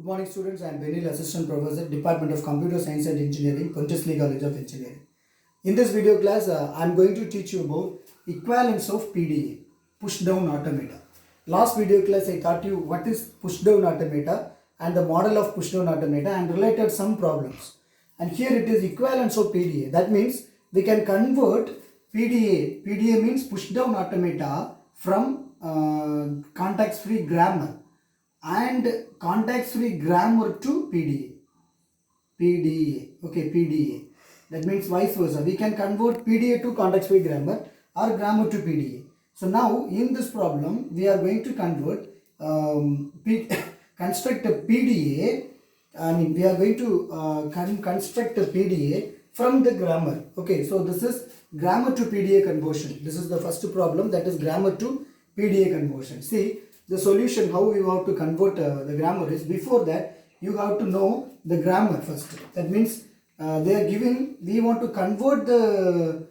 Good morning students, I am Benil, Assistant Professor, Department of Computer Science and Engineering, Pondicherry College of Engineering. In this video class, I am going to teach you about equivalence of PDA, push down automata. Last video class I taught you what is push down automata and the model of push down automata and related some problems. And here it is equivalence of PDA. That means we can convert PDA. PDA means push down automata from context free grammar and context free grammar to PDA. PDA. Okay, PDA. That means vice versa. We can convert PDA to context free grammar or grammar to PDA. So now in this problem we are going to convert construct a PDA. We are going to construct a PDA from the grammar. Okay, so this is grammar to PDA conversion. This is the first problem, that is grammar to PDA conversion. See the solution, how you have to convert the grammar is, before that you have to know the grammar first. That means they are giving, we want to convert the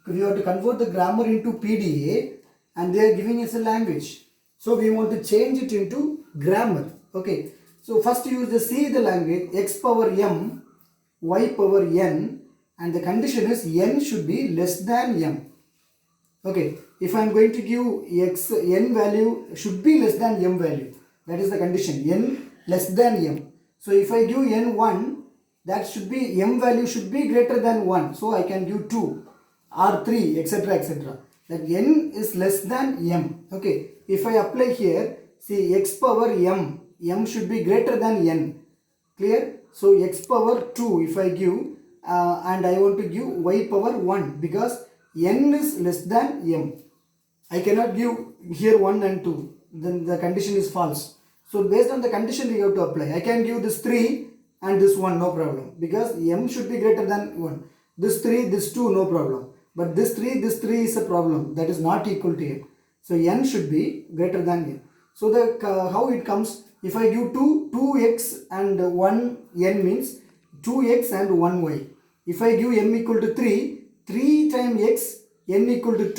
grammar into PDA and they are giving us a language. So we want to change it into grammar. Okay, so first use the language x power m, y power n, and the condition is n should be less than m. Okay, if I am going to give n value should be less than m value, that is the condition, n less than m. So if I give n 1, that should be m value should be greater than 1. So I can give 2 or 3, etc., etc. That n is less than m. Okay, if I apply here, see x power m, m should be greater than n. Clear? So x power 2 if I give and I want to give y power 1 because n is less than m. I cannot give here 1 and 2, then the condition is false. So based on the condition we have to apply. I can give this 3 and this 1, no problem, because m should be greater than 1. This 3, this 2, no problem. But this 3 is a problem, that is not equal to m. So n should be greater than m. So the how it comes, if I give 2x and 1 n means 2x and 1y. If I give m equal to 3 times x, n equal to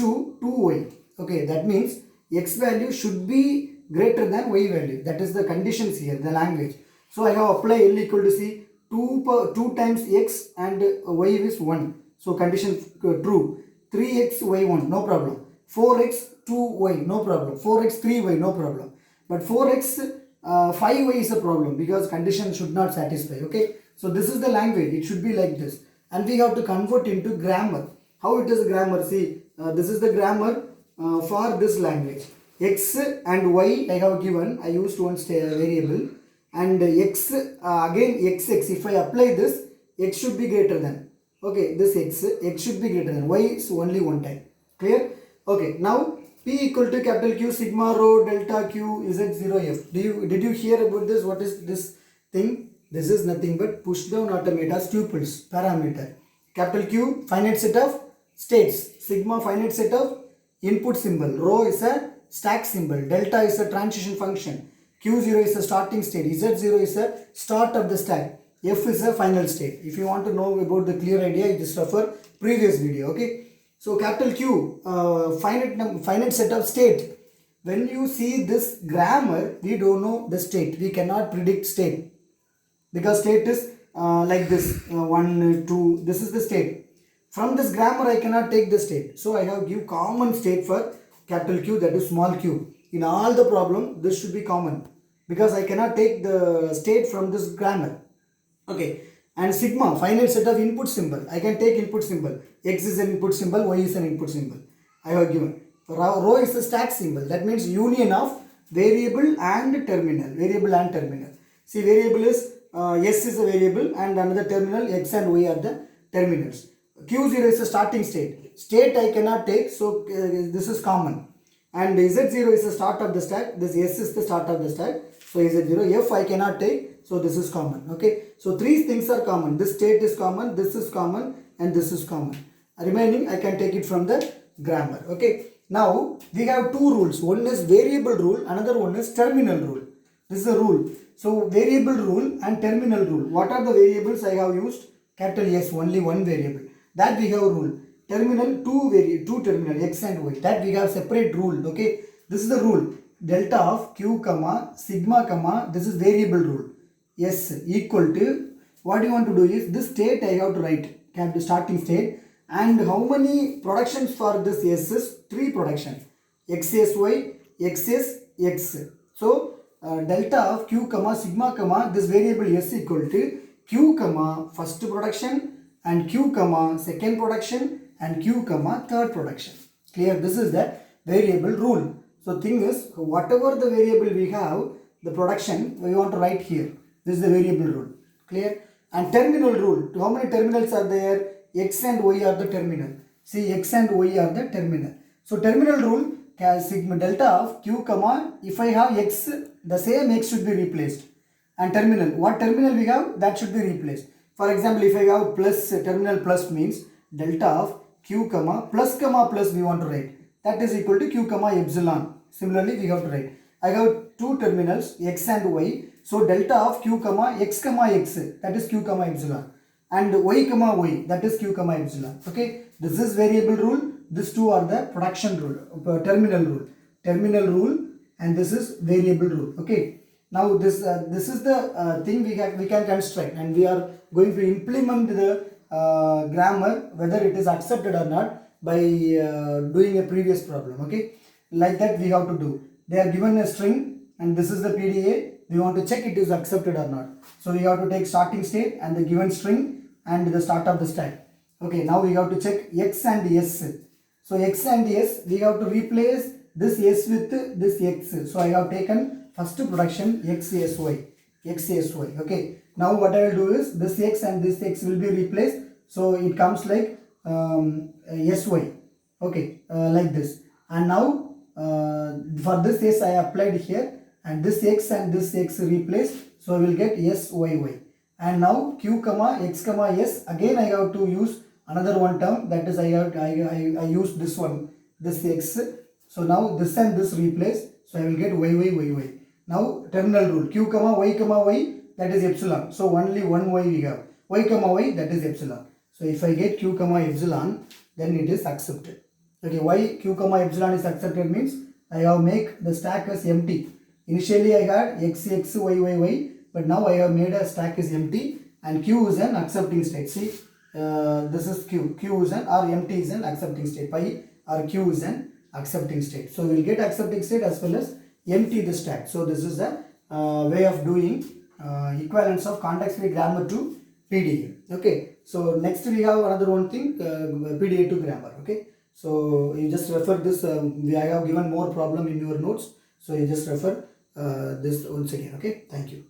2y. Okay, that means x value should be greater than y value. That is the conditions here, the language. So I have applied L equal to C, 2 times x and y is 1. So condition true. 3x y1, no problem. 4x 2y, no problem. 4x 3y, no problem. But 4x 5y is a problem because condition should not satisfy. Okay, so this is the language, it should be like this. And we have to convert into grammar. How it is grammar? See, this is the grammar for this language. X and y I have given, I used one variable, and x again xx, if I apply this, x should be greater than, okay, this x should be greater than, y is only one time. Clear? Okay, now P equal to capital Q sigma rho delta Q Z0F. Did you hear about this? What is this thing? This is nothing but push down automata tuples parameter. Capital Q finite set of states, sigma finite set of input symbol, rho is a stack symbol, delta is a transition function, Q0 is a starting state, Z0 is a start of the stack, F is a final state. If you want to know about the clear idea, you just refer previous video. Okay, so capital Q finite set of state. When you see this grammar, we don't know the state, we cannot predict state because state is like this 1 2, this is the state. From this grammar I cannot take the state, so I have give common state for capital Q, that is small q. In all the problem this should be common because I cannot take the state from this grammar. Okay, and sigma finite set of input symbol, I can take input symbol, x is an input symbol, y is an input symbol, I have given. Rho is the stack symbol, that means union of variable and terminal. See, variable is s is a variable and another terminal, x and y are the terminals. Q0 is the starting state. State I cannot take, so this is common. And Z0 is the start of the stack. This S is the start of the stack. So Z0. F I cannot take, so this is common. Okay. So three things are common. This state is common, this is common, and this is common. Remaining I can take it from the grammar. Okay. Now we have two rules. One is variable rule, another one is terminal rule. This is a rule. So variable rule and terminal rule. What are the variables I have used? Capital S, only one variable. That we have rule. Terminal, two terminal, x and y. That we have separate rule. Okay, this is the rule. delta of q comma sigma comma, this is variable rule, s equal to, what you want to do is this state I have to write, capital starting state, and how many productions for this s is 3 productions, xsy, xs, x. So delta of q comma sigma comma this variable s equal to q comma first production and q comma second production and q comma third production. Clear? This is the variable rule. So thing is, whatever the variable we have, the production we want to write here. This is the variable rule. Clear? And terminal rule. How many terminals are there? X and y are the terminal. See, x and y are the terminal. So terminal rule, sigma delta of q comma, if I have x, the same x should be replaced. And terminal, what terminal we have, that should be replaced. For example, if I have plus, terminal plus means delta of q comma plus we want to write. That is equal to q comma epsilon. Similarly, we have to write. I have two terminals, x and y. So delta of q comma x, that is q comma epsilon. And y comma y, that is q comma epsilon. Okay, this is variable rule. These two are the production rule, terminal rule. Terminal rule, and this is variable rule. Okay. Now this is the thing we can construct, and we are going to implement the grammar whether it is accepted or not by doing a previous problem. Okay, like that we have to do. They are given a string, and this is the PDA. We want to check it is accepted or not. So we have to take starting state and the given string and the start of the stack. Okay, now we have to check x and s. So x and s, we have to replace this s with this x. So I have taken first production xsy. Okay, now what I will do is this x and this x will be replaced. So it comes like sy. Okay, like this. And now for this s I applied here, and this x and this x replaced. So I will get syy. And now q comma x comma s, again I have to use another one term, that is I use this one, this x. So now this and this replace, so I will get y. Now terminal rule, q comma y, that is epsilon. So only one y we have, y comma y, that is epsilon. So if I get q comma epsilon, then it is accepted. Okay, why q comma epsilon is accepted means I have make the stack as empty. Initially I had x, y, but now I have made a stack is empty, and q is an accepting state. See, this is q is an, or empty is an accepting state, pi or q is an accepting state. So we will get accepting state as well as empty the stack. So this is the way of doing equivalence of context-free grammar to PDA. Okay, so next we have another one thing, PDA to grammar. Okay, so you just refer this, I have given more problem in your notes, so you just refer this once again. Okay, thank you.